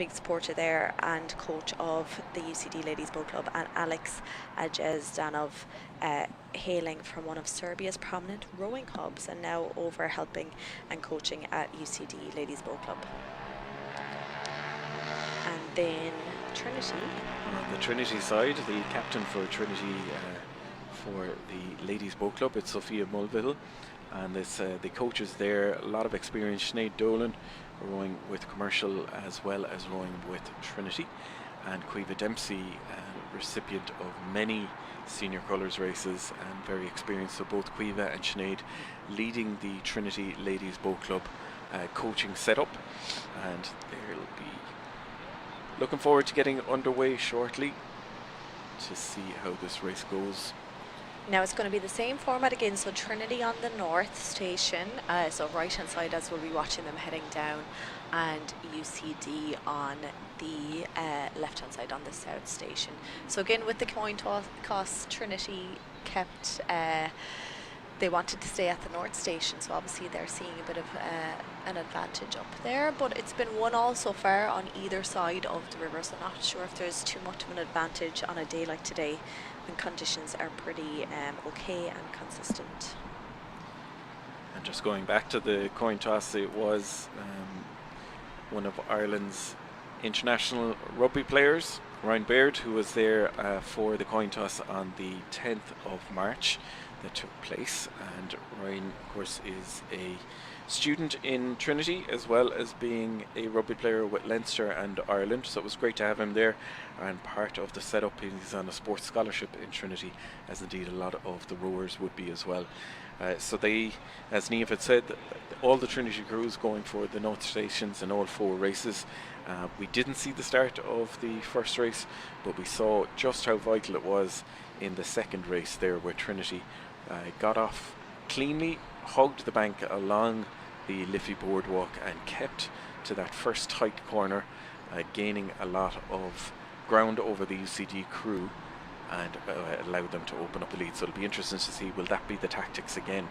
big supporter there and coach of the UCD Ladies Boat Club, and Alex Ajezdanov, hailing from one of Serbia's prominent rowing hubs and now over helping and coaching at UCD Ladies Boat Club. And then Trinity. On the Trinity side, the captain for Trinity for the Ladies Boat Club, it's Sophia Mulvihill, and it's the coaches there, a lot of experience. Sinead Dolan rowing with Commercial as well as rowing with Trinity, and Caoimhe Dempsey, recipient of many senior colours races and very experienced. So both Caoimhe and Sinead leading the Trinity Ladies Boat Club coaching setup, and they'll be looking forward to getting underway shortly to see how this race goes. Now it's going to be the same format again, so Trinity on the north station, so right hand side as we'll be watching them heading down, and UCD on the left hand side on the south station. So again with the coin toss, Trinity kept, they wanted to stay at the north station, so obviously they're seeing a bit of an advantage up there, but it's been 1-1 so far on either side of the river, so not sure if there's too much of an advantage on a day like today when conditions are pretty okay and consistent. And just going back to the coin toss, it was one of Ireland's international rugby players, Ryan Baird, who was there for the coin toss on the 10th of March that took place. And Ryan, of course, is a student in Trinity as well as being a rugby player with Leinster and Ireland, so it was great to have him there, and part of the setup, he's on a sports scholarship in Trinity, as indeed a lot of the rowers would be as well. So they, as Niamh had said, all the Trinity crews going for the north stations in all 4 races. We didn't see the start of the first race, but we saw just how vital it was in the second race there, where Trinity got off cleanly, hugged the bank along the Liffey boardwalk and kept to that first tight corner, gaining a lot of ground over the UCD crew, and allowed them to open up the lead. So it'll be interesting to see, will that be the tactics again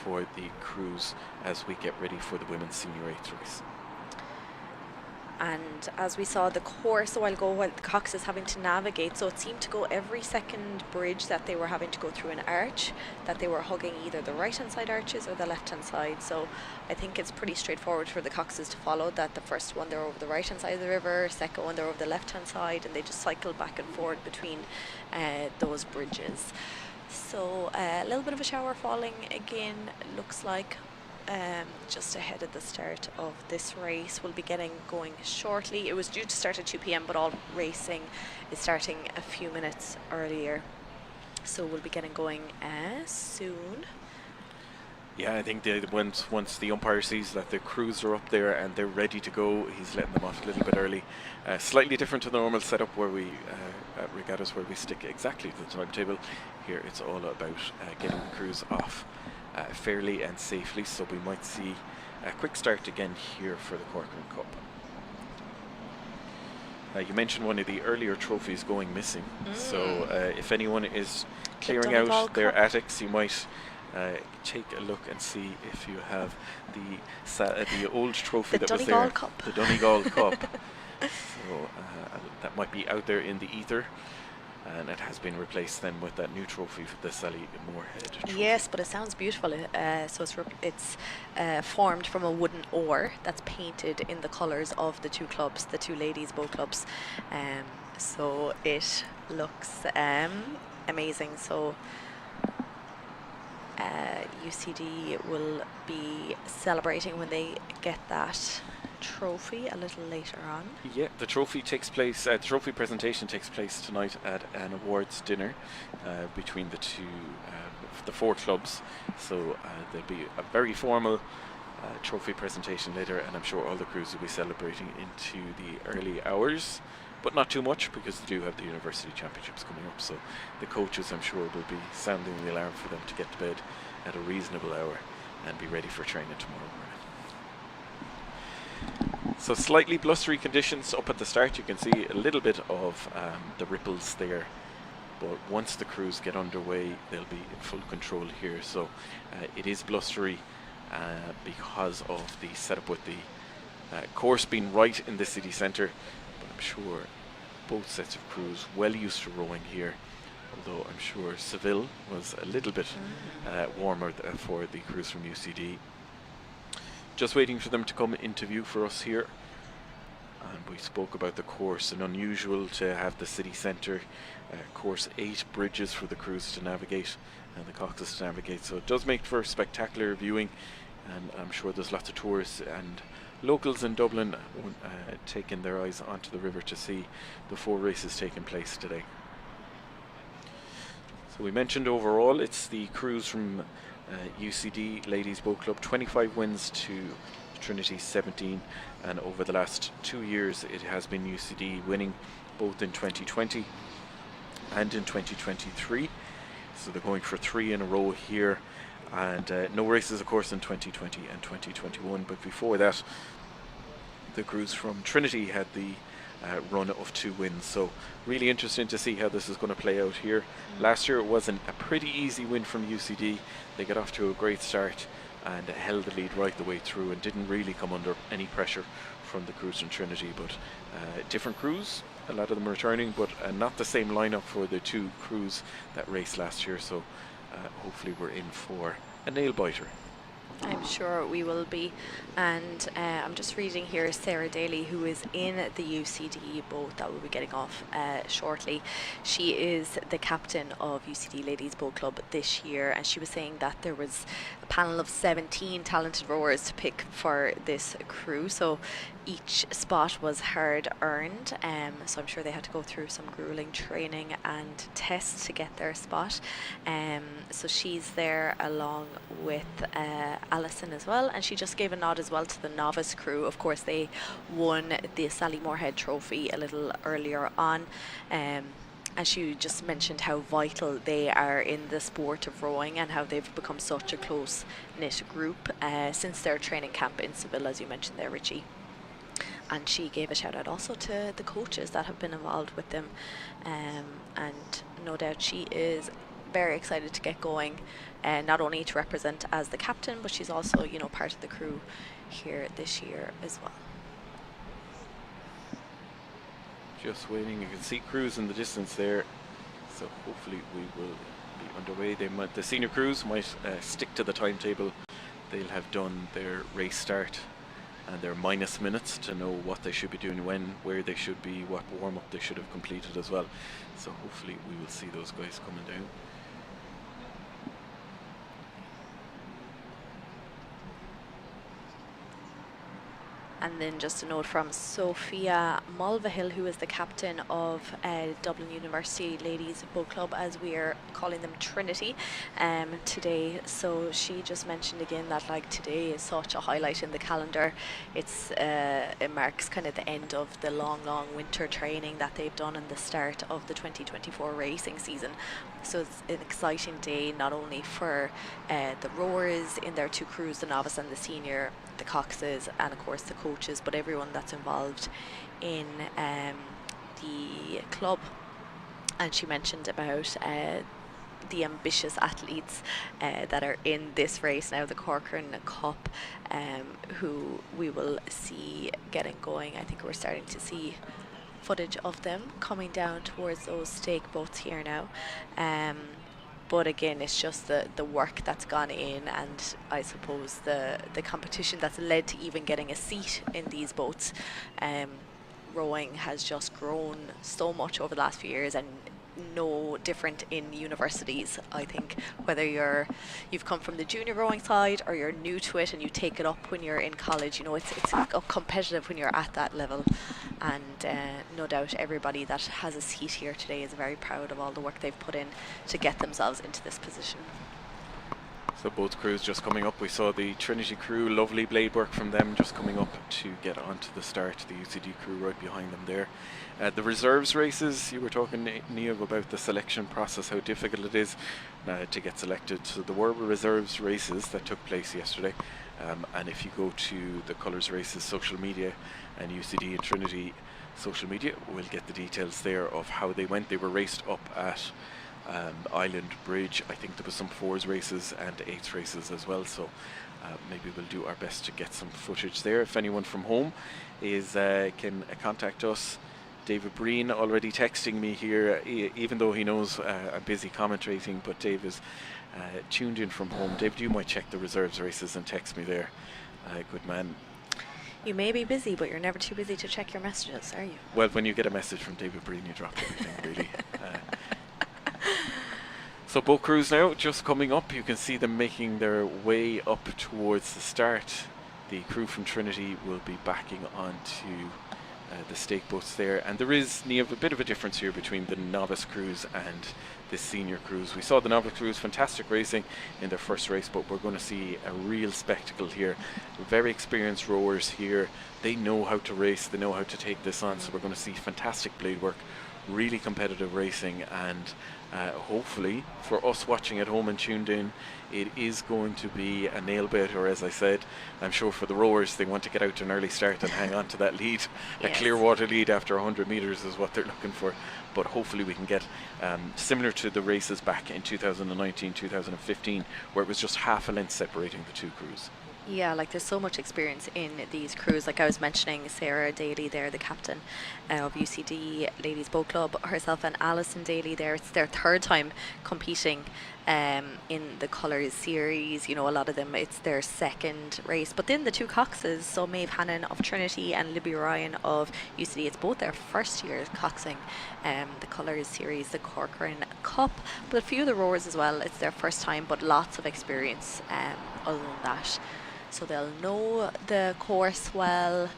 for the crews as we get ready for the women's senior 8th race. And as we saw the course a while ago, while the Cox is having to navigate, so it seemed to go every second bridge that they were having to go through an arch, that they were hugging either the right hand side arches or the left hand side. So I think it's pretty straightforward for the Coxes to follow, that the first one they're over the right hand side of the river, second one they're over the left hand side, and they just cycle back and forth between those bridges. So a little bit of a shower falling again, looks like. Just ahead of the start of this race. We'll be getting going shortly. It was due to start at 2 p.m, but all racing is starting a few minutes earlier, so we'll be getting going soon. Yeah, I think once the umpire sees that the crews are up there and they're ready to go, he's letting them off a little bit early. Slightly different to the normal setup where we at regattas where we stick exactly to the timetable. Here it's all about getting the crews off fairly and safely, so we might see a quick start again here for the Corcoran Cup. You mentioned one of the earlier trophies going missing, so if anyone is clearing out their attics, you might take a look and see if you have the old trophy that was there, the Donegal Cup. So that might be out there in the ether. And it has been replaced then with that new trophy, the Sally Moorhead trophy. Yes, but it sounds beautiful. So it's formed from a wooden oar that's painted in the colours of the 2 clubs, the 2 ladies' boat clubs. So it looks amazing. So UCD will be celebrating when they get that trophy a little later on. Yeah, the trophy takes place, the trophy presentation takes place tonight at an awards dinner between the 4 clubs. So there'll be a very formal trophy presentation later, and I'm sure all the crews will be celebrating into the early hours, but not too much, because they do have the University Championships coming up. So the coaches, I'm sure, will be sounding the alarm for them to get to bed at a reasonable hour and be ready for training tomorrow morning. So slightly blustery conditions up at the start. You can see a little bit of the ripples there, but once the crews get underway, they'll be in full control here. So it is blustery because of the setup with the Course being right in the city centre, but I'm sure both sets of crews well used to rowing here, although I'm sure Seville was a little bit warmer for the crews from UCD. Just waiting for them to come into view for us here. And we spoke about the course, and unusual to have the city centre course, 8 bridges for the crews to navigate and the coxes to navigate, so it does make for spectacular viewing, and I'm sure there's lots of tourists and locals in Dublin taking their eyes onto the river to see the 4 races taking place today. So we mentioned overall it's the crews from UCD Ladies Boat Club, 25 wins to Trinity 17, and over the last 2 years it has been UCD winning both in 2020 and in 2023, so they're going for 3 in a row here, and no races of course in 2020 and 2021, but before that the crews from Trinity had the run of 2 wins, so really interesting to see how this is going to play out here. Last year it wasn't a pretty easy win from UCD. They got off to a great start and held the lead right the way through and didn't really come under any pressure from the crews from Trinity, but different crews, a lot of them returning, but not the same lineup for the 2 crews that raced last year, so hopefully we're in for a nail biter. I'm sure we will be. And I'm just reading here Sarah Daly, who is in the UCD boat that will be getting off shortly. She is the captain of UCD Ladies Boat Club this year, and she was saying that there was a panel of 17 talented rowers to pick for this crew, so each spot was hard earned, so I'm sure they had to go through some grueling training and tests to get their spot. So she's there along with Alison as well, and she just gave a nod as well to the novice crew. Of course they won the Sally Moorhead Trophy a little earlier on, and she just mentioned how vital they are in the sport of rowing and how they've become such a close-knit group since their training camp in Seville, as you mentioned there, Richie. And she gave a shout out also to the coaches that have been involved with them, and no doubt she is very excited to get going, not only to represent as the captain, but she's also, you know, part of the crew here this year as well. Just waiting, you can see crews in the distance there, so hopefully we will be underway. The senior crews might stick to the timetable. They'll have done their race start and their minus minutes to know what they should be doing when, where they should be, what warm-up they should have completed as well. So hopefully we will see those guys coming down. And then just a note from Sophia Mulvihill, who is the captain of Dublin University Ladies Boat Club, as we are calling them Trinity, today. So she just mentioned again that like today is such a highlight in the calendar. It marks kind of the end of the long winter training that they've done and the start of the 2024 racing season. So it's an exciting day, not only for the rowers in their 2 crews, the novice and the senior, the coxes, and of course the coaches, but everyone that's involved in the club. And she mentioned about the ambitious athletes that are in this race now, the Corcoran Cup, who we will see getting going. I think we're starting to see footage of them coming down towards those stake boats here now. But again, it's just the work that's gone in, and I suppose the competition that's led to even getting a seat in these boats. Rowing has just grown so much over the last few years, and no different in universities. I think whether you've come from the junior rowing side or you're new to it and you take it up when you're in college, you know, it's competitive when you're at that level. And no doubt everybody that has a seat here today is very proud of all the work they've put in to get themselves into this position. So both crews just coming up. We saw the Trinity crew, lovely blade work from them just coming up to get onto the start. The UCD crew right behind them there. The reserves races, you were talking, Niamh, about the selection process, how difficult it is to get selected. So there were reserves races that took place yesterday, and if you go to the colours races social media and UCD and Trinity social media, we'll get the details there of how they went. They were raced up at Island Bridge. I think there was some 4s races and 8s races as well, so maybe we'll do our best to get some footage there. If anyone from home can contact us. David Breen already texting me here, even though he knows I'm busy commentating, but Dave is tuned in from home. Dave, you might check the reserves races and text me there. Good man. You may be busy, but you're never too busy to check your messages, are you? Well, when you get a message from David Breen, you drop everything, really. So boat crews now just coming up. You can see them making their way up towards the start. The crew from Trinity will be backing onto the stake boats there, and there is, Niamh, a bit of a difference here between the novice crews and the senior crews. We saw the novice crews, fantastic racing in their first race, but we're going to see a real spectacle here. Very experienced rowers here. They know how to race, they know how to take this on, so we're going to see fantastic blade work, really competitive racing, and hopefully for us watching at home and tuned in, it is going to be a nail biter. As I said, I'm sure for the rowers, they want to get out to an early start and hang on to that lead. A clear water lead after 100 metres is what they're looking for, but hopefully we can get similar to the races back in 2019, 2015, where it was just half a length separating the two crews. Yeah, like there's so much experience in these crews. Like I was mentioning, Sarah Daly there, the captain of UCD Ladies Boat Club, herself and Alison Daly there. It's their third time competing in the Colours series. You know, a lot of them, it's their second race. But then the two Coxes, so Maeve Hannon of Trinity and Libby Ryan of UCD, it's both their first year coxing the Colours series, the Corcoran Cup. But a few of the rowers as well, it's their first time, but lots of experience other than that. So they'll know the course well.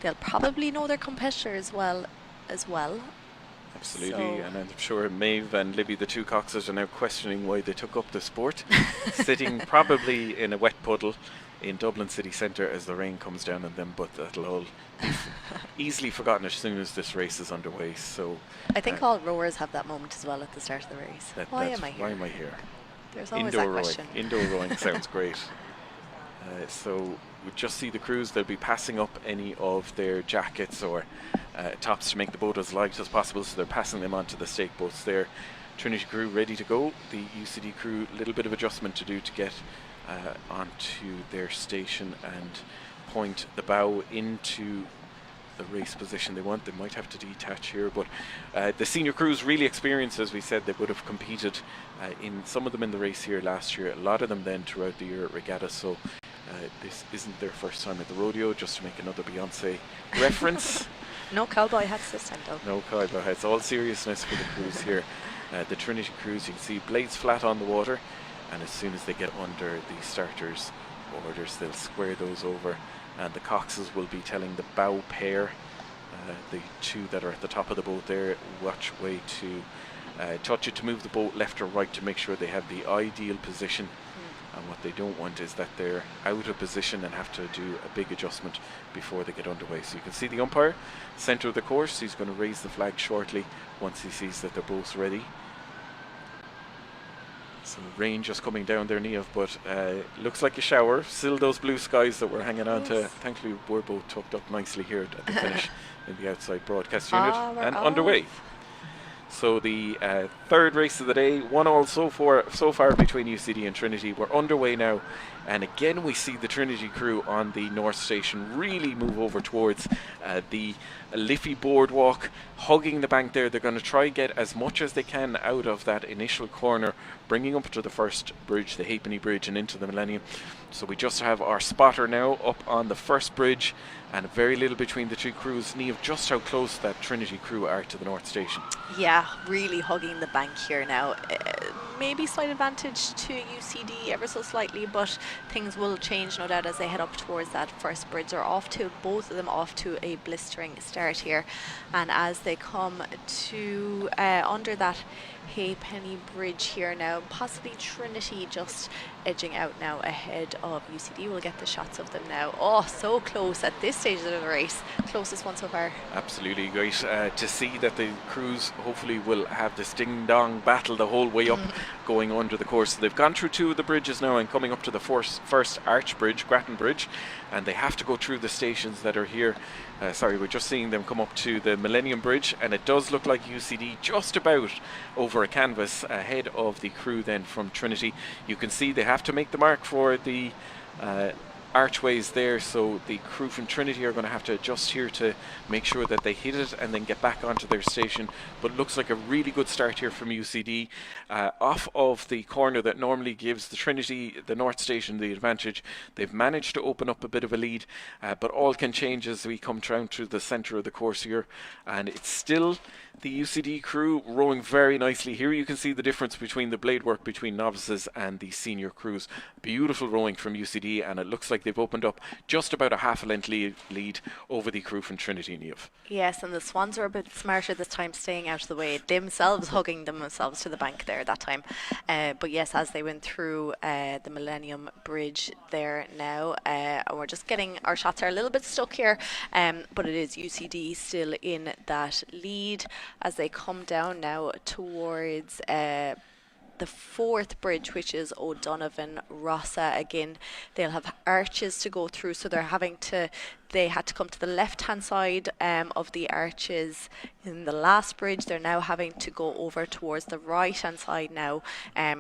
They'll probably know their competitors well as well. Absolutely, So and I'm sure Maeve and Libby, the two Coxes, are now questioning why they took up the sport, sitting probably in a wet puddle in Dublin city centre as the rain comes down on them, but that'll all be easily forgotten as soon as this race is underway. So I think all rowers have that moment as well at the start of the race. Why am I here? Why am I here? There's always Indoor that rowing. question. Indoor rowing sounds great. So we just see the crews. They'll be passing up any of their jackets or tops to make the boat as light as possible, so they're passing them onto the stake boats there. Trinity crew ready to go. The UCD crew, a little bit of adjustment to do to get onto their station and point the bow into the race position they want. They might have to detach here, but the senior crews really experienced, as we said. They would have competed in some of them in the race here last year, a lot of them then throughout the year at regatta, so this isn't their first time at the rodeo, just to make another Beyonce reference. No cowboy hats this time though. No cowboy hats, all seriousness for the crews here. The Trinity crews, you can see blades flat on the water, and as soon as they get under the starters orders, they'll square those over, and the Coxes will be telling the bow pair, the two that are at the top of the boat there, which way to touch it to move the boat left or right to make sure they have the ideal position. And what they don't want is that they're out of position and have to do a big adjustment before they get underway. So you can see the umpire, centre of the course. He's going to raise the flag shortly once he sees that they're both ready. Some rain just coming down there, Niamh, but looks like a shower. Still those blue skies that we're hanging on to. Thankfully, we're both tucked up nicely here at the finish in the outside broadcast unit and underway. So the third race of the day, 1-1 so far between UCD and Trinity. We're underway now, and again we see the Trinity crew on the North Station really move over towards the Liffey boardwalk, hugging the bank there. They're going to try get as much as they can out of that initial corner, bringing up to the first bridge, the Halfpenny Bridge, and into the Millennium. So we just have our spotter now up on the first bridge, and very little between the two crews. Niamh, just how close that Trinity crew are to the North Station. Yeah, really hugging the bank here now. Maybe slight advantage to UCD ever so slightly, but things will change no doubt as they head up towards that first bridge. They're off to, both of them off to a blistering start here, and as they come to under that Halfpenny Bridge here now, possibly Trinity just edging out now ahead of UCD. We'll get the shots of them now. Oh, so close at this stage of the race. Closest one so far. Absolutely great to see that the crews hopefully will have this ding-dong battle the whole way up going under the course. So they've gone through two of the bridges now and coming up to the first arch bridge, Grattan Bridge, and they have to go through the stations that are here. Sorry, we're just seeing them come up to the Millennium Bridge, and it does look like UCD just about over for a canvas ahead of the crew then from Trinity. You can see they have to make the mark for the archways there, so the crew from Trinity are going to have to adjust here to make sure that they hit it and then get back onto their station. But looks like a really good start here from UCD. Off of the corner that normally gives the Trinity, the North Station, the advantage, they've managed to open up a bit of a lead, but all can change as we come down to the centre of the course here, and it's still the UCD crew rowing very nicely. Here you can see the difference between the blade work between novices and the senior crews. Beautiful rowing from UCD, and it looks like they've opened up just about a half a length lead over the crew from Trinity, Niamh. Yes, and the Swans are a bit smarter this time, staying out of the way, themselves hugging themselves to the bank there that time. But yes, as they went through the Millennium Bridge there now, and we're just getting, our shots are a little bit stuck here, but it is UCD still in that lead as they come down now towards the fourth bridge, which is O'Donovan Rossa. Again, they'll have arches to go through, so they had to come to the left hand side of the arches in the last bridge. They're now having to go over towards the right hand side now,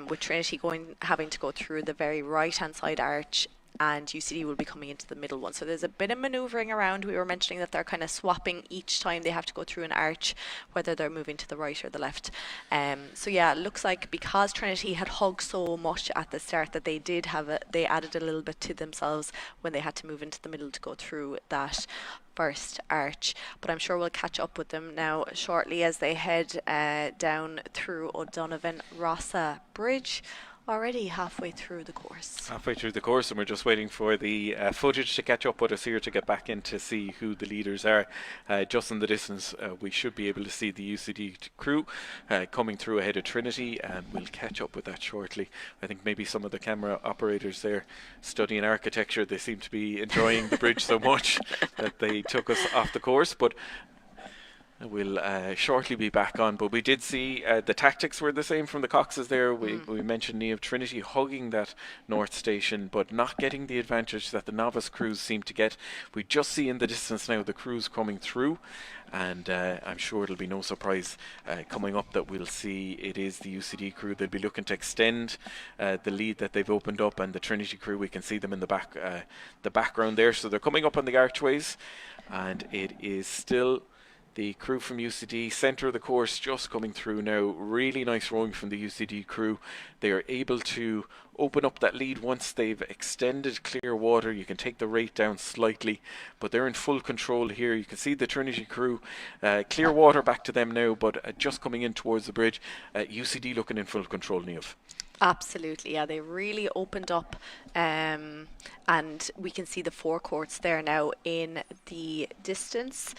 with Trinity having to go through the very right hand side arch, and UCD will be coming into the middle one. So there's a bit of manoeuvring around. We were mentioning that they're kind of swapping each time they have to go through an arch, whether they're moving to the right or the left. So yeah, it looks like because Trinity had hugged so much at the start that they added a little bit to themselves when they had to move into the middle to go through that first arch. But I'm sure we'll catch up with them now shortly as they head down through O'Donovan Rossa Bridge. Already halfway through the course. Halfway through the course, and we're just waiting for the footage to catch up with us here to get back in to see who the leaders are. Just in the distance, we should be able to see the UCD crew coming through ahead of Trinity, and we'll catch up with that shortly. I think maybe some of the camera operators there studying architecture, they seem to be enjoying the bridge so much that they took us off the course, but we'll shortly be back on. But we did see the tactics were the same from the Coxes there. We mentioned Niamh, Trinity hugging that North Station but not getting the advantage that the novice crews seem to get. We just see in the distance now the crews coming through, and I'm sure it'll be no surprise coming up that we'll see it is the UCD crew. They'll be looking to extend the lead that they've opened up, and the Trinity crew, we can see them in the background there. So they're coming up on the archways, and it is still the crew from UCD, centre of the course, just coming through now. Really nice rowing from the UCD crew. They are able to open up that lead once they've extended clear water. You can take the rate down slightly, but they're in full control here. You can see the Trinity crew, clear water back to them now, but just coming in towards the bridge. UCD looking in full control, Niamh. Absolutely, yeah, they really opened up, and we can see the forecourts there now in the distance.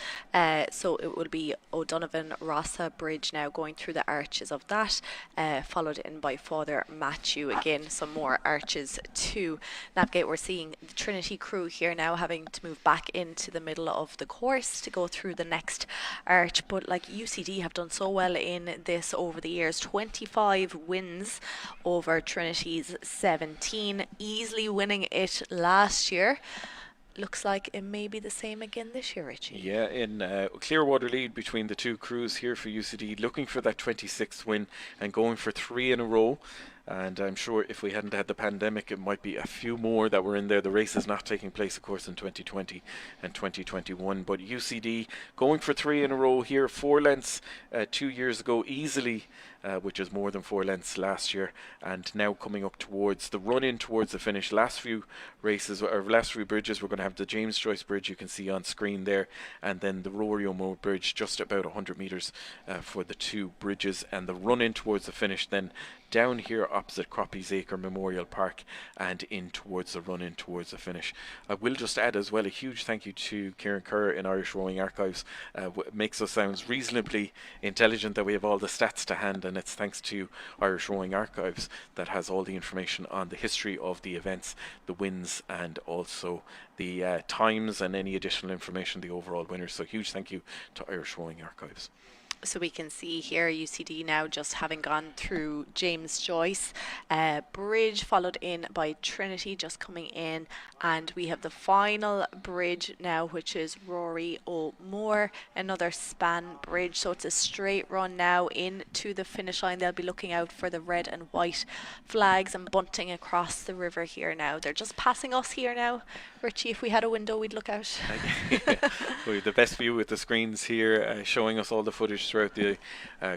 So it will be O'Donovan Rossa Bridge now going through the arches of that, followed in by Father Matthew. Again, some more arches to navigate. We're seeing the Trinity crew here now having to move back into the middle of the course to go through the next arch. But like UCD have done so well in this over the years, 25 wins over Trinity's 17, easily winning it last year. Looks like it may be the same again this year, Richie. Yeah, in clear water lead between the two crews here for UCD, looking for that 26th win and going for 3 in a row. And I'm sure if we hadn't had the pandemic, it might be a few more that were in there. The race is not taking place, of course, in 2020 and 2021. But UCD going for 3 in a row here, 4 lengths 2 years ago easily, which is more than 4 lengths last year. And now coming up towards the run-in towards the finish. Last few races, or last few bridges, we're going to have the James Joyce Bridge you can see on screen there. And then the Rory O'Moore Bridge, just about 100 metres for the 2 bridges. And the run-in towards the finish then down here opposite Croppies Acre Memorial Park and in towards the run-in towards the finish. I will just add as well a huge thank you to Kieran Kerr in Irish Rowing Archives. Makes us sound reasonably intelligent that we have all the stats to hand, and it's thanks to Irish Rowing Archives that has all the information on the history of the events, the wins, and also the times and any additional information, the overall winners. So huge thank you to Irish Rowing Archives. So we can see here UCD now just having gone through James Joyce bridge, followed in by Trinity just coming in, and we have the final bridge now, which is Rory O'Moore, another span bridge. So it's a straight run now into the finish line. They'll be looking out for the red and white flags and bunting across the river here now. They're just passing us here now. Richie, if we had a window, we'd look out. We have the best view with the screens here, showing us all the footage throughout the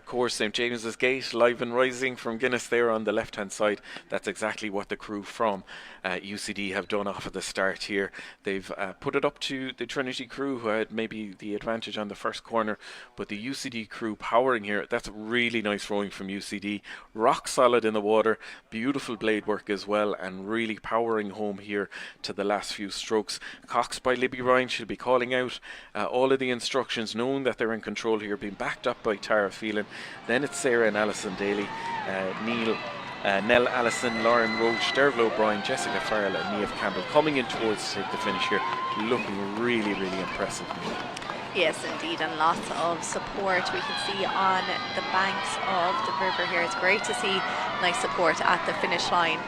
course. St James's Gate, live and rising from Guinness there on the left hand side. That's exactly what the crew from UCD have done off at the start here. They've put it up to the Trinity crew, who had maybe the advantage on the first corner, but the UCD crew powering here. That's really nice rowing from UCD. Rock solid in the water, beautiful blade work as well, and really powering home here to the last few strokes. Cox by Libby Ryan should be calling out all of the instructions, knowing that they're in control here, being backed up by Tara Phelan. Then it's Sarah and Alison Daly, Nell Allison, Lauren Roach, Derval O'Brien, Jessica Farrell and Niamh Campbell coming in towards to take the finish here, looking really, really impressive. Yes, indeed, and lots of support we can see on the banks of the river here. It's great to see nice support at the finish line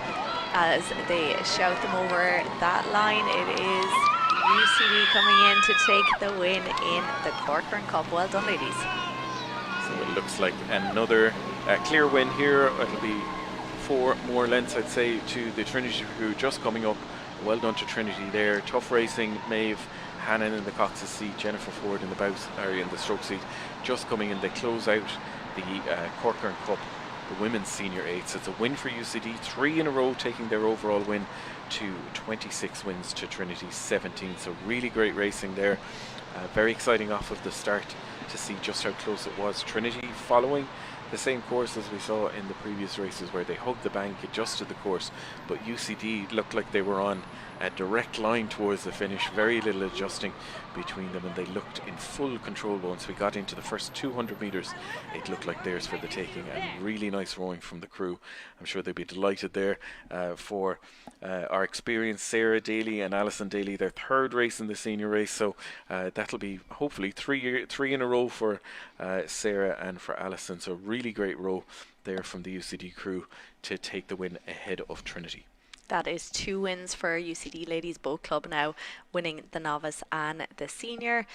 as they shout them over that line. It is UCD coming in to take the win in the Corcoran Cup. Well done, ladies. So it looks like another clear win here. It'll be 4 more lengths, I'd say, to the Trinity crew just coming up. Well done to Trinity there. Tough racing. Maeve Hannon in the Cox's seat, Jennifer Ford in the bows area in the stroke seat, just coming in. They close out the Corcoran Cup, the women's senior eights. It's a win for UCD, 3 in a row, taking their overall win to 26 wins to Trinity's 17. So really great racing there. Very exciting off of the start to see just how close it was. Trinity following the same course as we saw in the previous races, where they hugged the bank, adjusted the course, but UCD looked like they were on a direct line towards the finish, very little adjusting between them, and they looked in full control. Once we got into the first 200 metres, it looked like theirs for the taking, and really nice rowing from the crew. I'm sure they'd be delighted there for our experienced Sarah Daly and Alison Daly, their 3rd race in the senior race, so that'll be hopefully 3 in a row for Sarah and for Alison. So really great row there from the UCD crew to take the win ahead of Trinity. That is 2 wins for UCD ladies, both club now winning the novice and the senior.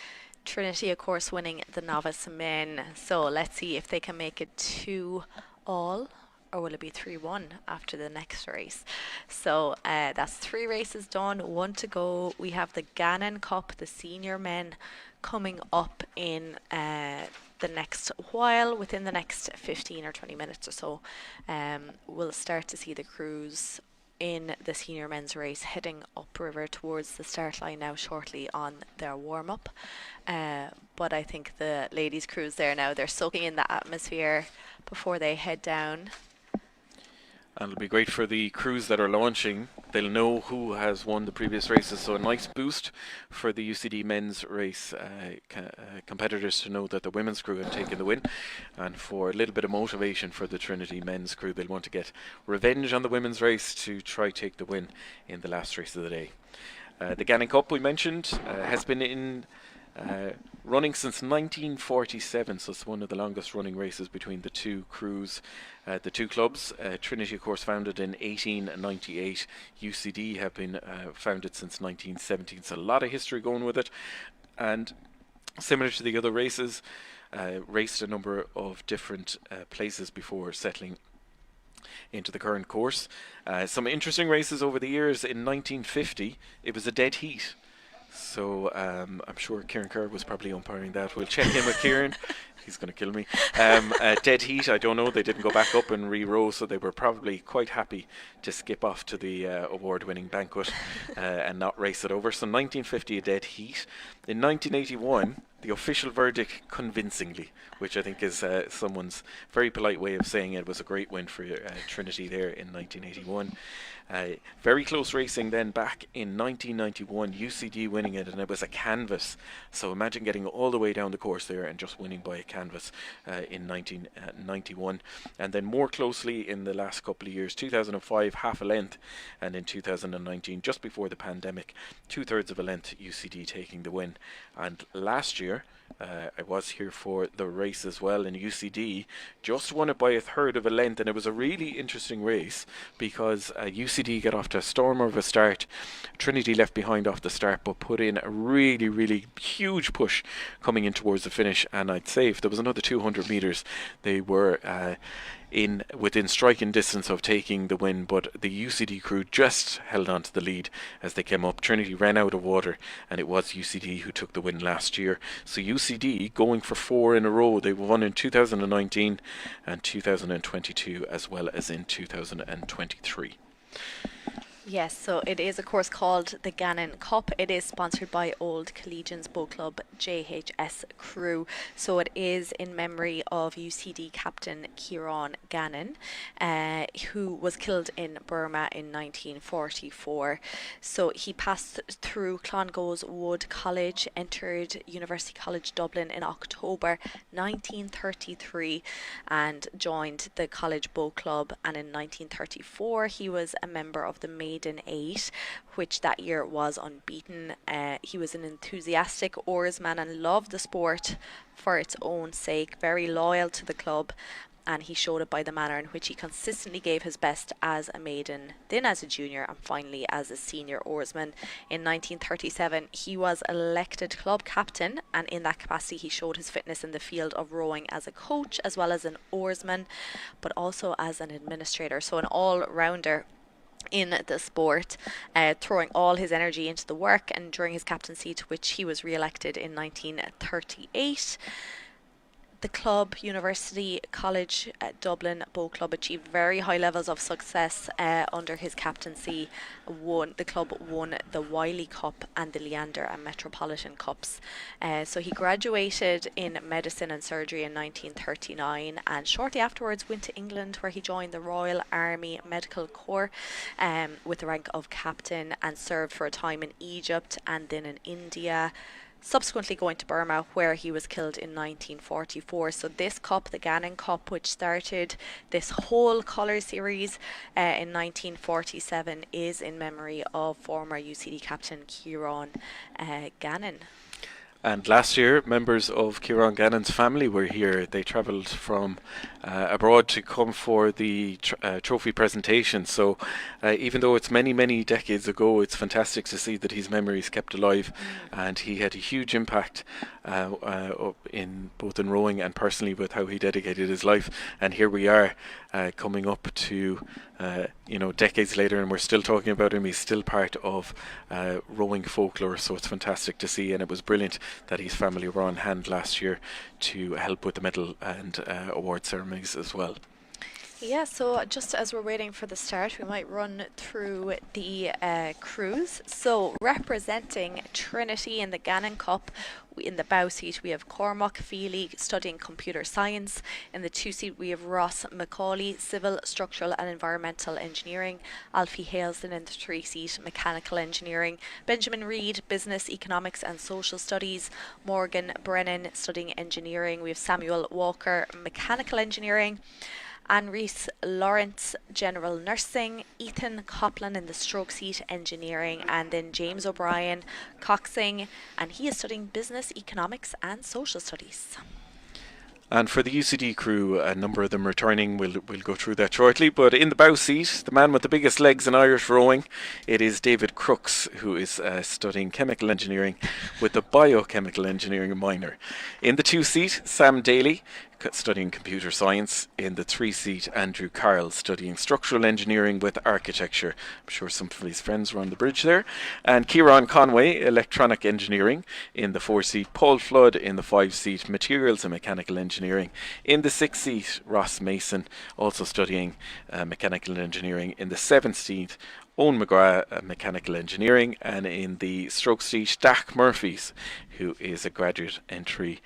Trinity, of course, winning the novice men. So let's see if they can make it 2-all, or will it be 3-1 after the next race. So that's 3 races done, 1 to go. We have the Gannon Cup, the senior men, coming up in the next while, within the next 15 or 20 minutes or so. We'll start to see the crews in the senior men's race heading upriver towards the start line now shortly on their warm-up. But I think the ladies' crews there now, they're soaking in the atmosphere before they head down. And it'll be great for the crews that are launching. They'll know who has won the previous races, so a nice boost for the UCD men's race competitors to know that the women's crew have taken the win, and for a little bit of motivation for the Trinity men's crew. They'll want to get revenge on the women's race to try take the win in the last race of the day. The Gannon Cup, we mentioned, has been in running since 1947, so it's one of the longest running races between the two crews, the two clubs. Trinity, of course, founded in 1898. UCD have been founded since 1917, so a lot of history going with it. And similar to the other races, raced a number of different places before settling into the current course. Some interesting races over the years. In 1950, it was a dead heat. So I'm sure Kieran Kerr was probably umpiring that. We'll check in with Kieran. He's going to kill me. Dead heat, I don't know. They didn't go back up and re-row, so they were probably quite happy to skip off to the award-winning banquet and not race it over. So 1950, a dead heat. In 1981, the official verdict convincingly, which I think is someone's very polite way of saying it was a great win for Trinity there in 1981. Very close racing then back in 1991, UCD winning it, and it was a canvas. So imagine getting all the way down the course there and just winning by a canvas in 1991. And then more closely in the last couple of years, 2005 half a length, and in 2019, just before the pandemic, 2/3 of a length, UCD taking the win. And last year, I was here for the race as well, and UCD just won it by a third of a length, and it was a really interesting race because UCD got off to a stormer of a start. Trinity left behind off the start, but put in a really, really huge push coming in towards the finish, and I'd say if there was another 200 metres, they were within striking distance of taking the win, but the UCD crew just held on to the lead as they came up. Trinity ran out of water, and it was UCD who took the win last year. So UCD going for 4 in a row. They won in 2019 and 2022 as well as in 2023. Yes, so it is a course called the Gannon Cup. It is sponsored by Old Collegians Boat Club JHS Crew. So it is in memory of UCD captain Kieran Gannon, who was killed in Burma in 1944. So he passed through Clongowes Wood College, entered University College Dublin in October 1933 and joined the College Boat Club. And in 1934 he was a member of the Maiden 8, which that year was unbeaten. He was an enthusiastic oarsman and loved the sport for its own sake, very loyal to the club, and he showed it by the manner in which he consistently gave his best as a maiden, then as a junior, and finally as a senior oarsman. In 1937 he was elected club captain, and in that capacity he showed his fitness in the field of rowing as a coach as well as an oarsman, but also as an administrator, so an all-rounder in the sport, throwing all his energy into the work. And during his captaincy, to which he was re-elected in 1938, the club, University College Dublin Boat Club, achieved very high levels of success under his captaincy. The club won the Wiley Cup and the Leander and Metropolitan Cups. So he graduated in medicine and surgery in 1939, and shortly afterwards went to England, where he joined the Royal Army Medical Corps with the rank of captain, and served for a time in Egypt and then in India, subsequently going to Burma, where he was killed in 1944. So this cup, the Gannon Cup, which started this whole colour series in 1947, is in memory of former UCD captain Kieran Gannon. And last year, members of Kieran Gannon's family were here. They travelled from abroad to come for the trophy presentation. So even though it's many, many decades ago, it's fantastic to see that his memory is kept alive. And he had a huge impact in both in rowing and personally with how he dedicated his life. And here we are coming up to decades later, and we're still talking about him. He's still part of rowing folklore, so it's fantastic to see. And it was brilliant that his family were on hand last year to help with the medal and award ceremonies as well. Yeah, so just as we're waiting for the start, we might run through the crews. So representing Trinity in the Gannon Cup, in the bow seat we have Cormac Feely studying computer science. In the 2 seat we have Ross Macaulay, civil, structural and environmental engineering. Alfie Haleston in the 3 seat, mechanical engineering. Benjamin Reid, business, economics and social studies. Morgan Brennan studying engineering. We have Samuel Walker, mechanical engineering. Anne-Reese Lawrence, general nursing. Ethan Copland in the stroke seat, engineering. And then James O'Brien, coxing, and he is studying business, economics and social studies. And for the UCD crew, a number of them returning. We'll go through that shortly. But in the bow seat, the man with the biggest legs in Irish rowing, it is David Crooks, who is studying chemical engineering with the biochemical engineering minor. In the 2 seat, Sam Daly, studying computer science. In the 3 seat, Andrew Carl, studying structural engineering with architecture. I'm sure some of his friends were on the bridge there. And Kieran Conway, electronic engineering. In the 4 seat, Paul Flood. In the 5 seat, materials and mechanical engineering. In the 6 seat, Ross Mason, also studying mechanical engineering. In the 7th seat, Owen McGrath, mechanical engineering. And in the stroke seat, Dak Murphys, who is a graduate entry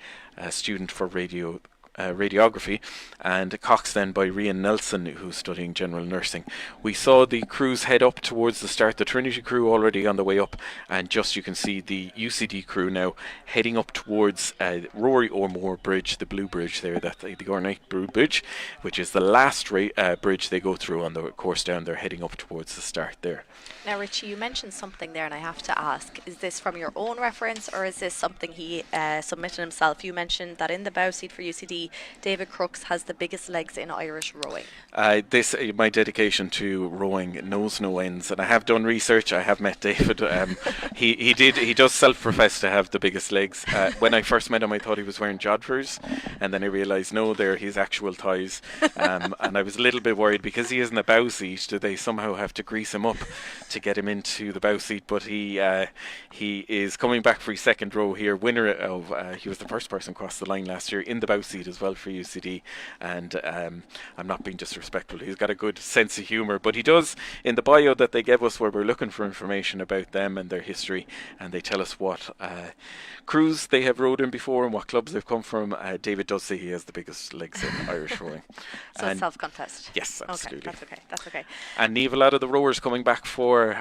student for radio radiography, and Cox then by Rian Nelson, who's studying general nursing. We saw the crews head up towards the start, the Trinity crew already on the way up, and just you can see the UCD crew now heading up towards Rory O'More Bridge, the blue bridge there, that the ornate blue bridge, which is the last bridge they go through on the course down. They're heading up towards the start there. Now, Richie, you mentioned something there, and I have to ask, is this from your own reference, or is this something he submitted himself? You mentioned that in the bow seat for UCD, David Crooks has the biggest legs in Irish rowing. This my dedication to rowing knows no ends, and I have done research. I have met David. He does self-profess to have the biggest legs. When I first met him, I thought he was wearing jodhpurs, and then I realised no, they're his actual thighs. And I was a little bit worried because he is in the bow seat. Do they somehow have to grease him up to get him into the bow seat? But he is coming back for his second row here. Winner of he was the first person across the line last year in the bow seat as well for UCD. And I'm not being disrespectful. He's got a good sense of humour, but he does in the bio that they gave us, where we're looking for information about them and their history, and they tell us what crews they have rowed in before and what clubs they've come from. David does say he has the biggest legs in Irish rowing. So it's self-contest. Yes, absolutely. Okay, that's okay. And Niamh, a lot of the rowers coming back for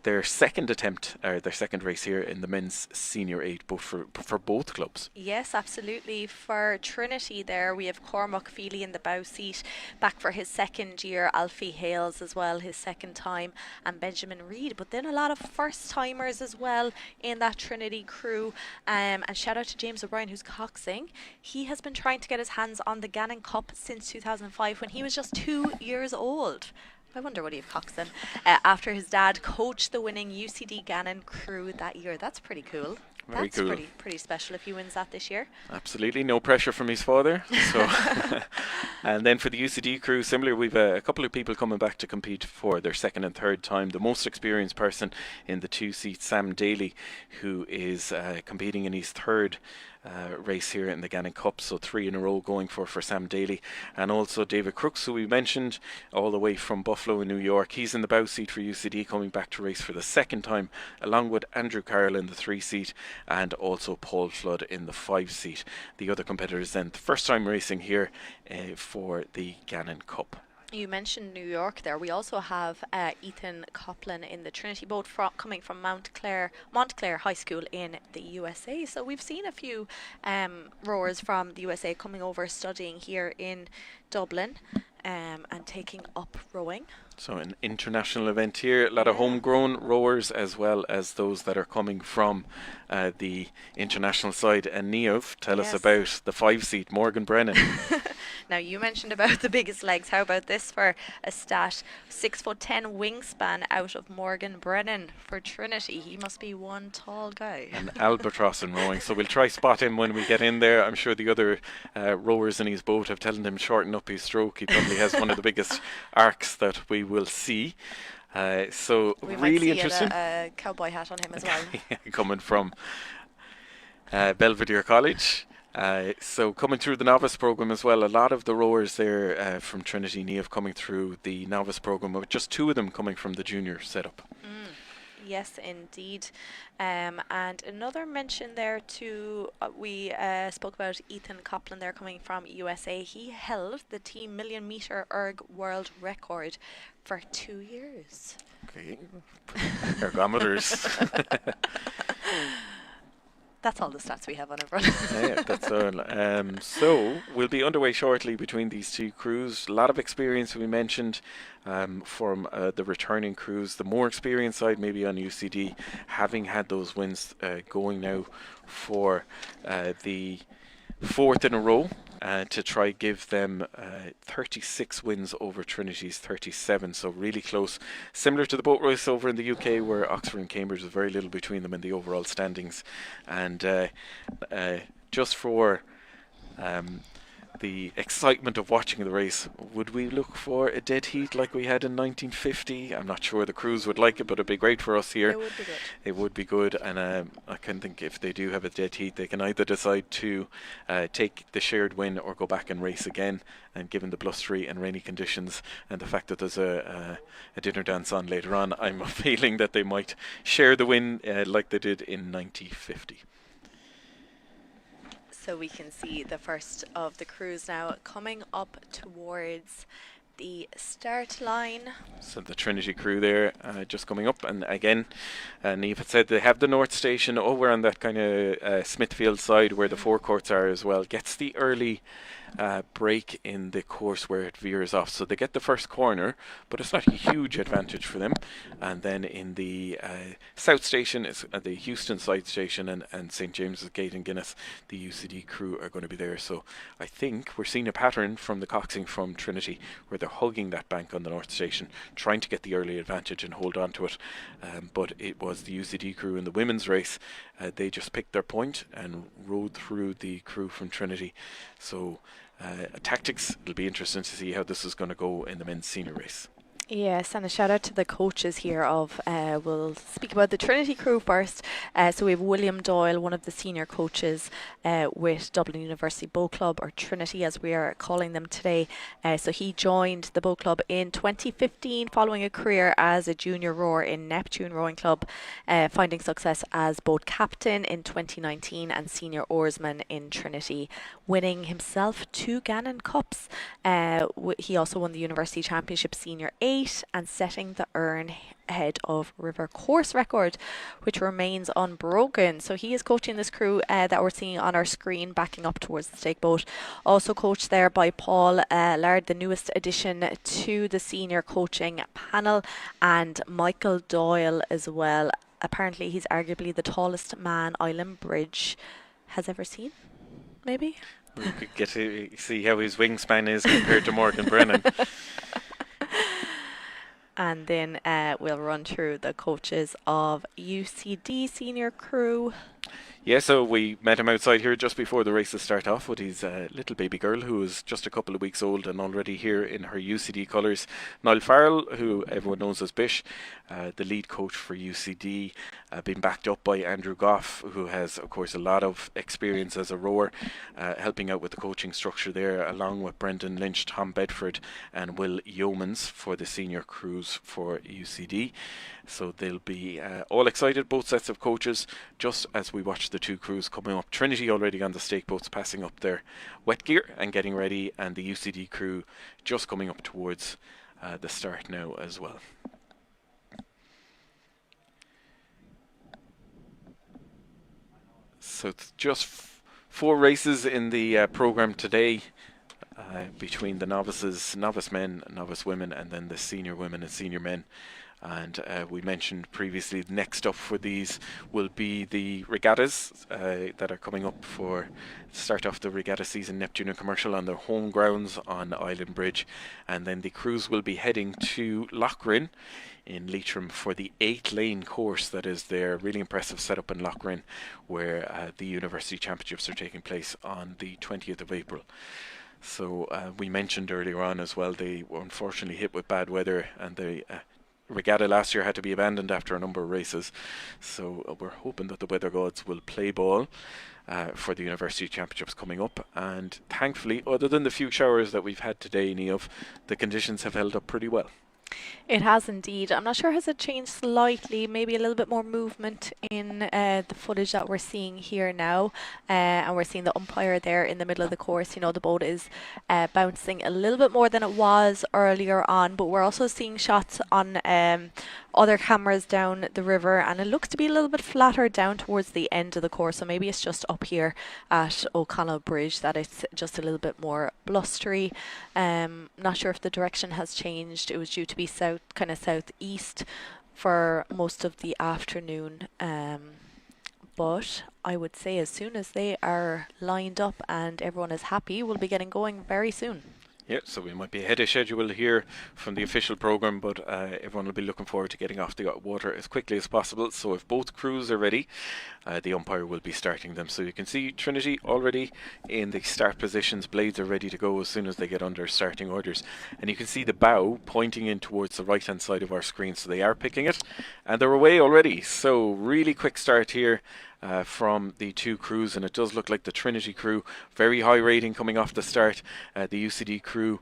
their second attempt, or their second race here in the men's senior 8, both for both clubs. Yes, absolutely. For Trinity there, we have Cormac Feely in the bow seat, back for his second year. Alfie Hales as well, his second time, and Benjamin Reid. But then a lot of first-timers as well in that Trinity crew. And shout out to James O'Brien, who's coxing. He has been trying to get his hands on the Gannon Cup since 2005, when he was just 2 years old. I wonder what he'd coxing after his dad coached the winning UCD Gannon crew that year. That's pretty cool. Very That's cool. pretty special if he wins that this year. Absolutely, no pressure from his father. So, and then for the UCD crew, similar, we've a couple of people coming back to compete for their second and third time. The most experienced person in the 2 seat, Sam Daly, who is competing in his third race here in the Gannon Cup, so 3 in a row going for Sam Daly. And also David Crooks, who we mentioned, all the way from Buffalo in New York. He's in the bow seat for UCD, coming back to race for the second time, along with Andrew Carroll in the 3 seat, and also Paul Flood in the 5 seat. The other competitors then, the first time racing here for the Gannon Cup. You mentioned New York there. We also have Ethan Coplin in the Trinity boat coming from Montclair High School in the USA. So we've seen a few rowers from the USA coming over, studying here in Dublin and taking up rowing. So an international event here, a lot of homegrown rowers as well as those that are coming from the international side. And Niamh, tell us about the 5 seat, Morgan Brennan. Now, you mentioned about the biggest legs. How about this for a stat? 6'10" wingspan out of Morgan Brennan for Trinity. He must be one tall guy. An albatross in rowing. So we'll try spot him when we get in there. I'm sure the other rowers in his boat have told him shorten up his stroke. He probably has one of the biggest arcs that we will see. So we really might see interesting. A cowboy hat on him as well. Coming from Belvedere College. So coming through the novice program as well, a lot of the rowers there from Trinity Niamh coming through the novice program, with just 2 of them coming from the junior setup. Yes, indeed. And another mention there too, we spoke about Ethan Coplin there coming from USA. He held the team million meter erg world record for 2 years. Okay, ergometers. That's all the stats we have on everyone. Yeah, that's all. So we'll be underway shortly between these 2 crews. A lot of experience we mentioned from the returning crews. The more experienced side maybe on UCD, having had those wins going now for the 4th in a row, to try give them 36 wins over Trinity's 37, so really close. Similar to the boat race over in the UK, where Oxford and Cambridge, was very little between them in the overall standings. And just for the excitement of watching the race, would we look for a dead heat like we had in 1950? I'm not sure the crews would like it, but it'd be great for us here. It would be good. It would be good, and I can think if they do have a dead heat, they can either decide to take the shared win or go back and race again. And given the blustery and rainy conditions and the fact that there's a dinner dance on later on, I'm feeling that they might share the win like they did in 1950. So we can see the first of the crews now coming up towards the start line. So the Trinity crew there just coming up, and again, Niamh had said they have the North Station over on that kind of Smithfield side where the forecourts are as well. Gets the early break in the course where it veers off, so they get the first corner, but it's not a huge advantage for them. And then in the South Station, is the Houston side station, and St James's Gate in Guinness, the UCD crew are going to be there. So I think we're seeing a pattern from the coxing from Trinity where they're hugging that bank on the North Station, trying to get the early advantage and hold on to it. But it was the UCD crew in the women's race. They just picked their point and rode through the crew from Trinity. So tactics, it'll be interesting to see how this is going to go in the men's senior race. Yes, and a shout out to the coaches here of, we'll speak about the Trinity crew first. So we have William Doyle, one of the senior coaches with Dublin University Boat Club, or Trinity as we are calling them today. So he joined the boat club in 2015 following a career as a junior rower in Neptune Rowing Club, finding success as boat captain in 2019 and senior oarsman in Trinity, winning himself 2 Gannon Cups. He also won the University Championship Senior 8 and setting the Earn Head of River course record, which remains unbroken. So he is coaching this crew that we're seeing on our screen backing up towards the stake boat. Also coached there by Paul Laird, the newest addition to the senior coaching panel, and Michael Doyle as well. Apparently he's arguably the tallest man Island Bridge has ever seen, maybe. We could get to see how his wingspan is compared to Morgan Brennan. And then we'll run through the coaches of UCD senior crew. Yeah, so we met him outside here just before the races start off with his little baby girl who is just a couple of weeks old and already here in her UCD colours. Niall Farrell, who everyone knows as Bish, the lead coach for UCD, being backed up by Andrew Goff, who has, of course, a lot of experience as a rower, helping out with the coaching structure there, along with Brendan Lynch, Tom Bedford and Will Yeomans for the senior crews for UCD. So they'll be all excited, both sets of coaches, just as we watch the 2 crews coming up. Trinity already on the stake boats passing up their wet gear and getting ready, and the UCD crew just coming up towards the start now as well. So it's just 4 races in the programme today, between the novice men, novice women, and then the senior women and senior men. And we mentioned previously, next up for these will be the regattas that are coming up for start off the regatta season, Neptune and Commercial, on their home grounds on Island Bridge. And then the crews will be heading to Lochrin in Leitrim for the 8-lane course that is their really impressive setup in Lochrin, where the University Championships are taking place on the 20th of April. So we mentioned earlier on as well, they were unfortunately hit with bad weather, and the regatta last year had to be abandoned after a number of races. So we're hoping that the weather gods will play ball for the University Championships coming up. And thankfully, other than the few showers that we've had today, Niamh, the conditions have held up pretty well. It has indeed. I'm not sure, has it changed slightly, maybe a little bit more movement in the footage that we're seeing here now, and we're seeing the umpire there in the middle of the course. You know, the boat is bouncing a little bit more than it was earlier on, but we're also seeing shots on other cameras down the river, and it looks to be a little bit flatter down towards the end of the course. So maybe it's just up here at O'Connell Bridge that it's just a little bit more blustery. Not sure if the direction has changed. It was due to be south, kind of southeast for most of the afternoon, but I would say as soon as they are lined up and everyone is happy, we'll be getting going very soon. Yeah, so we might be ahead of schedule here from the official programme, but everyone will be looking forward to getting off the water as quickly as possible. So if both crews are ready, the umpire will be starting them. So you can see Trinity already in the start positions. Blades are ready to go as soon as they get under starting orders. And you can see the bow pointing in towards the right-hand side of our screen. So they are picking it, and they're away already. So really quick start here from the 2 crews, and it does look like the Trinity crew, very high rating coming off the start. The UCD crew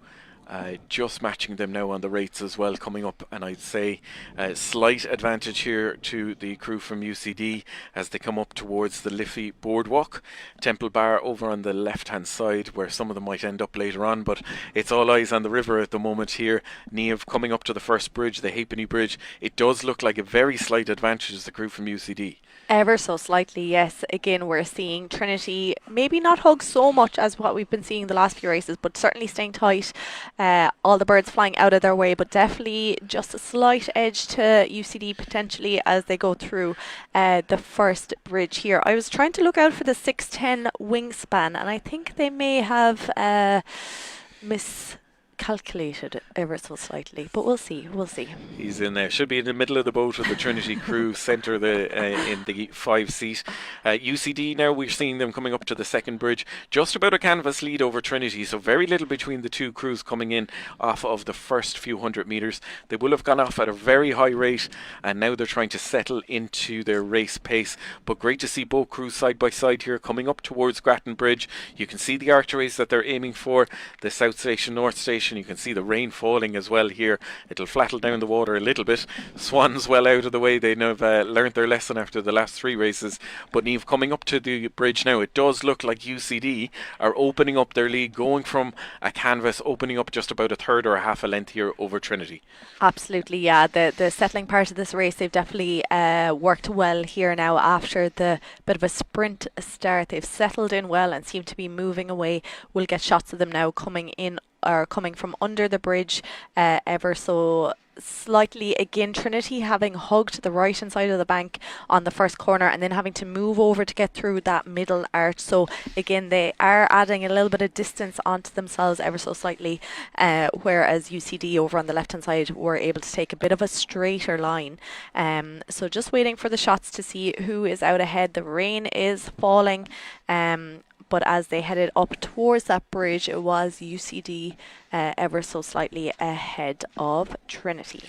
just matching them now on the rates as well coming up, and I'd say a slight advantage here to the crew from UCD as they come up towards the Liffey Boardwalk. Temple Bar over on the left hand side where some of them might end up later on, but it's all eyes on the river at the moment here. Niamh coming up to the first bridge, the Halfpenny Bridge. It does look like a very slight advantage to the crew from UCD. Ever so slightly, yes. Again, we're seeing Trinity maybe not hug so much as what we've been seeing the last few races, but certainly staying tight. All the birds flying out of their way, but definitely just a slight edge to UCD potentially as they go through the first bridge here. I was trying to look out for the 610 wingspan, and I think they may have miscalculated ever so slightly, but we'll see. He's in there, should be in the middle of the boat with the Trinity crew centre in the 5 seat. UCD now, we're seeing them coming up to the second bridge, just about a canvas lead over Trinity, so very little between the two crews coming in off of the first few hundred metres. They will have gone off at a very high rate, and now they're trying to settle into their race pace, but great to see both crews side by side here coming up towards Grattan Bridge. You can see the arteries that they're aiming for, the South Station, North Station. You can see the rain falling as well here. It'll flattle down the water a little bit. Swans well out of the way. They have learnt their lesson after the last 3 races. But Niamh, coming up to the bridge now, it does look like UCD are opening up their lead, going from a canvas, opening up just about a third or a half a length here over Trinity. Absolutely, yeah. The settling part of this race, they've definitely worked well here now after the bit of a sprint start. They've settled in well and seem to be moving away. We'll get shots of them now coming in or coming from under the bridge ever so slightly. Again, Trinity having hugged the right hand side of the bank on the first corner and then having to move over to get through that middle arch. So again, they are adding a little bit of distance onto themselves ever so slightly, whereas UCD over on the left hand side were able to take a bit of a straighter line. So just waiting for the shots to see who is out ahead. The rain is falling, but as they headed up towards that bridge, it was UCD ever so slightly ahead of Trinity.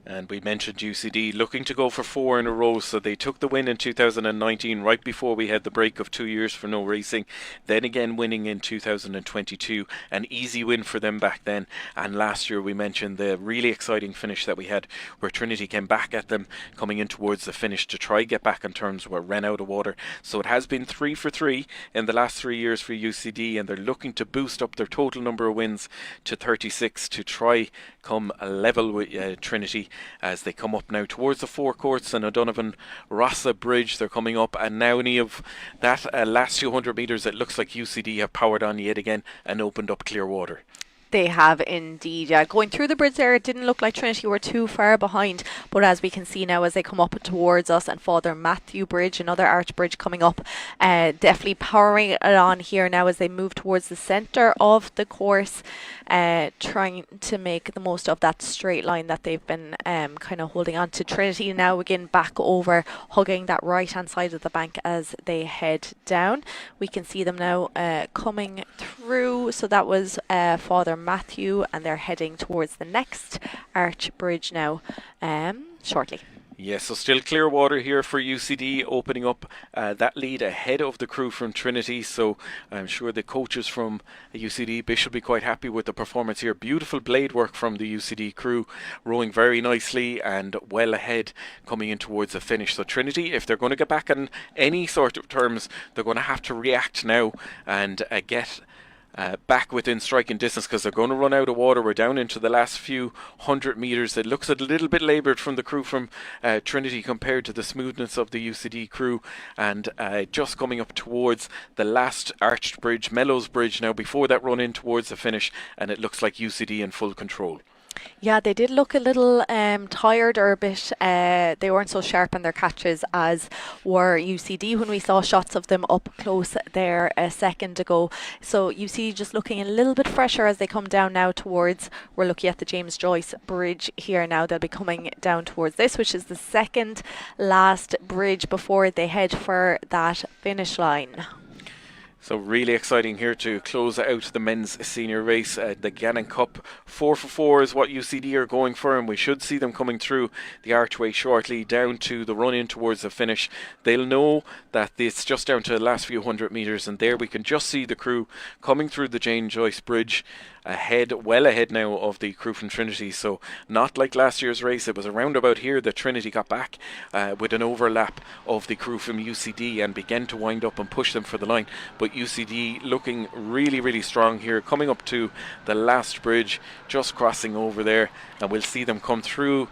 And we mentioned UCD looking to go for 4 in a row, so they took the win in 2019 right before we had the break of 2 years for no racing, then again winning in 2022, an easy win for them back then. And last year we mentioned the really exciting finish that we had where Trinity came back at them coming in towards the finish to try get back on terms where ran out of water. So it has been 3 for 3 in the last 3 years for UCD, and they're looking to boost up their total number of wins to 36 to try come level with Trinity as they come up now towards the forecourts and O'Donovan Rossa Bridge. They're coming up, and now of that last 200 metres it looks like UCD have powered on yet again and opened up clear water. They have indeed, yeah. Going through the bridge there, it didn't look like Trinity were too far behind, but as we can see now as they come up towards us, and Father Matthew Bridge, another arch bridge coming up, definitely powering it on here now as they move towards the centre of the course, trying to make the most of that straight line that they've been kind of holding on to. Trinity now again back over, hugging that right hand side of the bank as they head down. We can see them now coming through, so that was Father Matthew, and they're heading towards the next arch bridge now shortly. Yes, so still clear water here for UCD, opening up that lead ahead of the crew from Trinity. So I'm sure the coaches from UCD should be quite happy with the performance here. Beautiful blade work from the UCD crew, rowing very nicely and well ahead coming in towards the finish. So Trinity, if they're going to get back on any sort of terms, they're going to have to react now and get back within striking distance, because they're going to run out of water. We're down into the last few 100 metres. It looks a little bit laboured from the crew from Trinity compared to the smoothness of the UCD crew, and just coming up towards the last arched bridge, Mellows Bridge now, before that run in towards the finish, and it looks like UCD in full control. Yeah, they did look a little tired or a bit, they weren't so sharp on their catches as were UCD when we saw shots of them up close there a second ago. So UCD just looking a little bit fresher as they come down now towards, we're looking at the James Joyce Bridge here now. They'll be coming down towards this, which is the second last bridge before they head for that finish line. So really exciting here to close out the men's senior race. The Gannon Cup 4 for 4 is what UCD are going for, and we should see them coming through the archway shortly down to the run in towards the finish. They'll know that it's just down to the last few hundred metres, and there we can just see the crew coming through the Jane Joyce Bridge well ahead now of the crew from Trinity. So not like last year's race, it was around about here that Trinity got back with an overlap of the crew from UCD and began to wind up and push them for the line. But UCD looking really, really strong here, coming up to the last bridge, just crossing over there, and we'll see them come through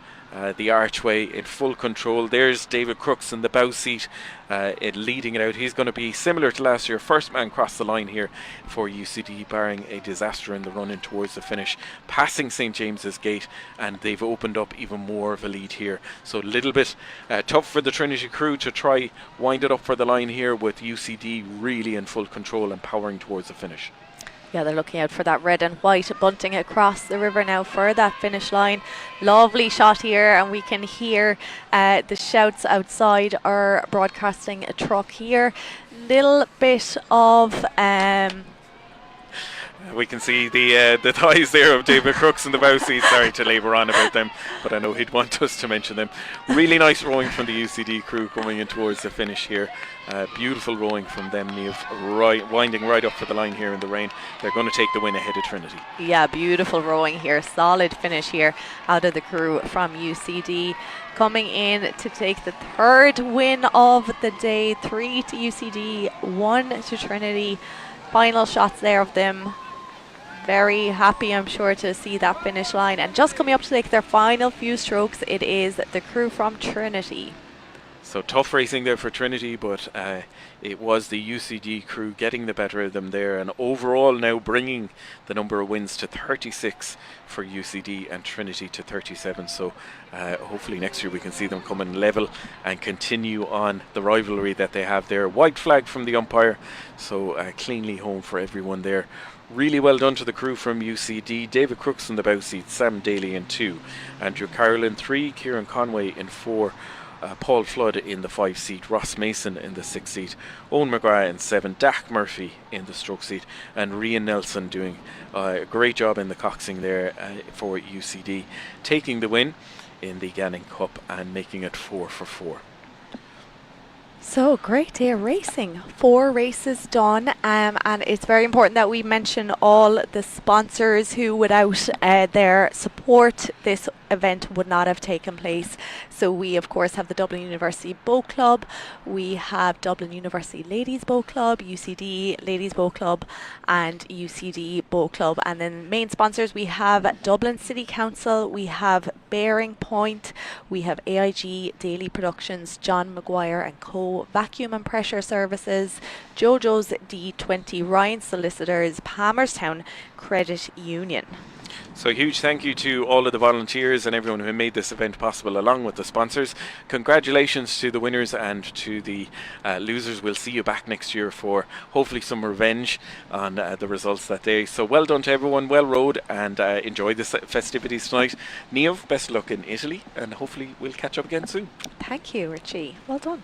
the archway in full control. There's David Crooks in the bow seat, leading it out. He's going to be similar to last year, first man across the line here for UCD, barring a disaster in the run in towards the finish, passing St James's Gate, and they've opened up even more of a lead here. So a little bit tough for the Trinity crew to try wind it up for the line here, with UCD really in full control and powering towards the finish. Yeah, they're looking out for that red and white bunting across the river now for that finish line. Lovely shot here, and we can hear the shouts outside our broadcasting truck here. Little bit of we can see the thighs there of David Crooks in the bow seat. Sorry to labour on about them, but I know he'd want us to mention them. Really nice rowing from the UCD crew coming in towards the finish here. Beautiful rowing from them, Niamh, winding right up for the line here in the rain. They're going to take the win ahead of Trinity. Yeah, beautiful rowing here. Solid finish here out of the crew from UCD. Coming in to take the third win of the day. 3 to UCD, 1 to Trinity. Final shots there of them. Very happy, I'm sure, to see that finish line. And just coming up to take their final few strokes, it is the crew from Trinity. So tough racing there for Trinity, but it was the UCD crew getting the better of them there, and overall now bringing the number of wins to 36 for UCD and Trinity to 37. So hopefully next year we can see them come in level and continue on the rivalry that they have there. White flag from the umpire, so cleanly home for everyone there. Really well done to the crew from UCD. David Crooks in the bow seat, Sam Daly in 2, Andrew Carroll in 3, Kieran Conway in 4, Paul Flood in the 5 seat, Ross Mason in the 6 seat, Owen McGrath in 7, Dak Murphy in the stroke seat, and Rian Nelson doing a great job in the coxing there for UCD, taking the win in the Gannon Cup and making it 4 for 4. So great day of racing. 4 races done, and it's very important that we mention all the sponsors who, without their support, this event would not have taken place. So we of course have the Dublin University Boat Club, we have Dublin University Ladies Boat Club, UCD Ladies Boat Club and UCD Boat Club, and then main sponsors we have Dublin City Council, we have Bearing Point, we have AIG Daily Productions, John Maguire and Co, Vacuum and Pressure Services, Jojo's D20, Ryan Solicitors, Palmerstown Credit Union. So a huge thank you to all of the volunteers and everyone who made this event possible, along with the sponsors. Congratulations to the winners, and to the losers. We'll see you back next year for hopefully some revenge on the results that day. So well done to everyone, well rowed, and enjoy the festivities tonight. Niamh, best of luck in Italy, and hopefully we'll catch up again soon. Thank you, Richie. Well done.